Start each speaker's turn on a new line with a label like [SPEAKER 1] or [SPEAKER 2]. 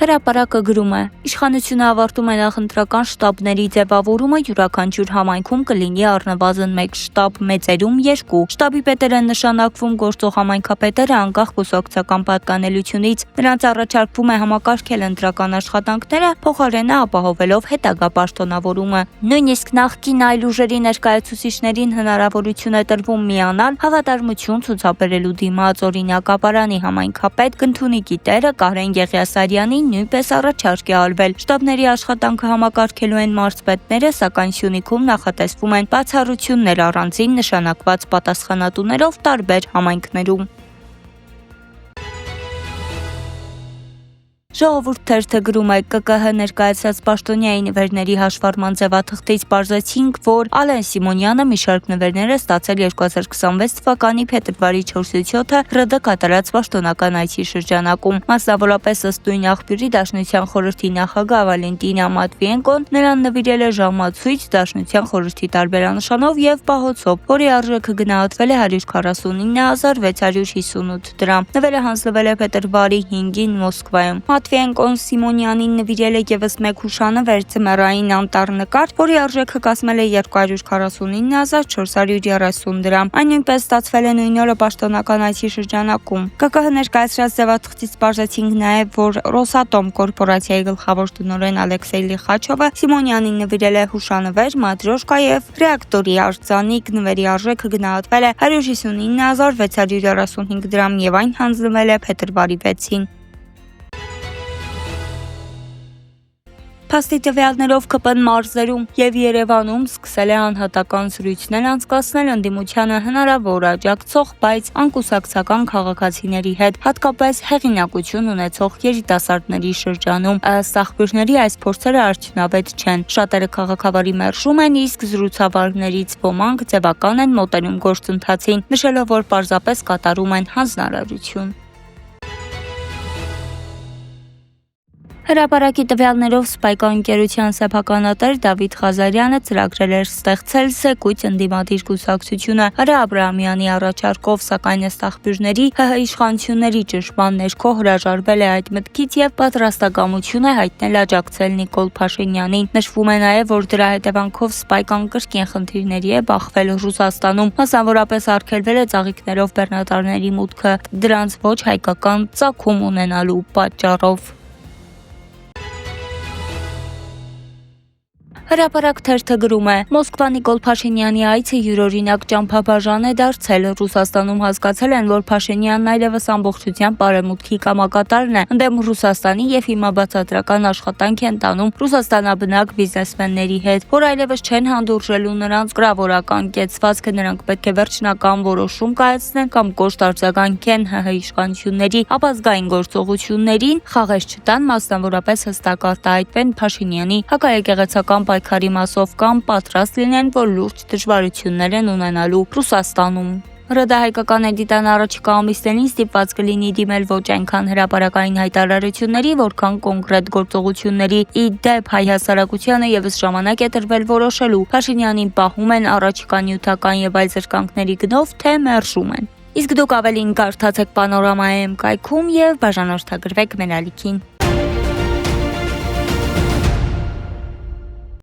[SPEAKER 1] Հրապարակը գրում է. Իշխանությունը ավարտում է նախընտրական շտաբների ձևավորումը, յուրաքանչյուր համայնքում կլինի առնվազն 1 շտաբ, մեծերում 2։ Շտաբի պետեր են նշանակվում գործող համայնքապետերը անկախ կուսակցական պատկանելությունից։ Նրանց առաջարկվում է համակարգել ընտրական աշխատանքները, փոխարենը ապահովելով հետագա պաշտոնավորումը։ Նույնիսկ նախկին այլ ուժերի ներկայացուցիչներին հնարավորություն է տրվում միանալ հավատարմություն ցուցաբերելու դիմաց, օրինակ Ապարանի համայնքապետ Գնթունիքի տերը Կարեն Եղիասարյանին նույնպես առաջարկ է արվել։ Շտաբների աշխատանքը համակարգելու են մարզպետները, սակայն Սյունիքում նախատեսվում են բացառություններ առանձին նշանակված պատասխանատուներով տարբեր համայնքներում։ Ժողովուրդ թերթը գրում է. ԿԿՀ ներկայացրած պաշտոնյայի նվերների հաշվառման ձևաթղթից պարզեցինք, որ Ալեն Սիմոնյանը մի շարք նվերներ է ստացել 2026 թվականի փետրվարի 4-ից 7-ը ՌԴ կատարած պաշտոնական այցի շրջանակում։ Մասնավորապես ըստ նույն աղբյուրի Դաշնության խորհրդի նախագահ Վալենտինա Մատվիենկոն նրան նվիրել է ժամացույց Դաշնության խորհրդի տարբերանշանով եւ պահոցով, որի արժեքը գնահատվել է 149,658 դրամ։ Նվերը հանձնվել է փետրվարի 5-ին Մոսկվայում։ Մատվիենկոն Սիմոնյանին նվիրել է եւս մեկ հուշանվեր ձմեռային անտառ նկար, որի արժեքը կազմել է 249,430 դրամ։ Այն նույնպես ստացվել է նույն օրը պաշտոնական այցի շրջանակում։ ԿԿՀ ներկայացրած ձևաթղթից պարզեցինք նաեւ, որ Ռոսատոմ կորպորացիայի գլխավոր տնօրեն Ալեքսեյ Լիխաչովը Սիմոնյանին նվիրել է հուշանվեր, մատրյոշկա եւ ռեակտորի արձանիկ։ Նվերի արժեքը գնահատվել է 159,635 դրամ եւ այն հանձնվել է փետրվարի 6-ին։ Փաստի տվյալներով ԿՊ-ն մարզերում եւ Երևանում սկսել է անհատական զրույցներ անցկացնել ընդդիմությանը հնարավոր աջակցող, բայց անկուսակցական քաղաքացիների հետ, հատկապես հեղինակություն ունեցող երիտասարդների շրջանում։ Ըստ աղբյուրների այս փորձերը արդյունավետ չեն։ Շատերը քաղաքավարի մերժում են, իսկ զրուցավարներից ոմանք ձևական են մոտենում գործընթացին, նշելով, որ պարզապես կատարում են հանձնարարություն։ Հրապարակի տվյալներով Սպայկա ընկերության սեփականատեր Դավիթ Ղազարյանը ծրագրել էր ստեղծել զեկույց ընդդիմադիր կուսակցությունը Հրա Աբրահամյանի առաջարկով, սակայն ըստ աղբյուրների ՀՀ իշխանությունների ճնշման ներքո հրաժարվել է այդ մտքից եւ պատրաստակամություն է հայտնել աջակցել Նիկոլ Փաշինյանին։ Նշվում է նաեւ, որ դրա հետևանքով Սպայկան կրկին խնդիրների է բախվել Ռուսաստանում, մասնավորապես արգելվել է ծաղիկներով բեռնատարների մուտքը, դրանց ոչ հայկական ծագում ունենալու պատճառով։ Հրապարակ թերթը գրում է. Մոսկվա Նիկոլ Փաշինյանի այցը յուրօրինակ ճամփաբաժան է դարձել։ Ռուսաստանում հասկացել են, որ Փաշինյանն այլևս ամբողջությամբ արևմուտքի կամակատարն է, ընդդեմ Ռուսաստանի եւ հիմա բացատրական աշխատանք են տանում Ռուսաստանաբնակ բիզնեսմենների հետ, որ այլևս չեն հանդուրժելու նրանց կրավորական կեցվածքը, նրանք պետք է վերջնական որոշում կայացնեն կամ կոշտ արձագանքեն ՀՀ իշխանությունների ապազգային գործողություններին, խաղեր չտան, մասնավորապես հստակ արտահայտվեն Փաշինյանի հակաեկեղեցական պայքարի մասով կամ պատրաստ լինեն, որ լուրջ դժվարություններ են ունենալու Ռուսաստանում։ ՌԴ հայկական էդիտան առաջիկա ամիսներին ստիպված կլինի դիմել ոչ այնքան հրապարակային հայտարարությունների, որքան կոնկրետ գործողությունների։ Ի դեպ, հայ հասարակությանը եւս ժամանակ է տրվել որոշելու՝ Փաշինյանին պահում են առաջիկա նյութական եւ այլ զրկանքների գնով, թե մերժում են։ Իսկ դուք ավելին կարդացեք Պանորամայեմ կայքում եւ բաժանորդագրվեք մեր ալիքին։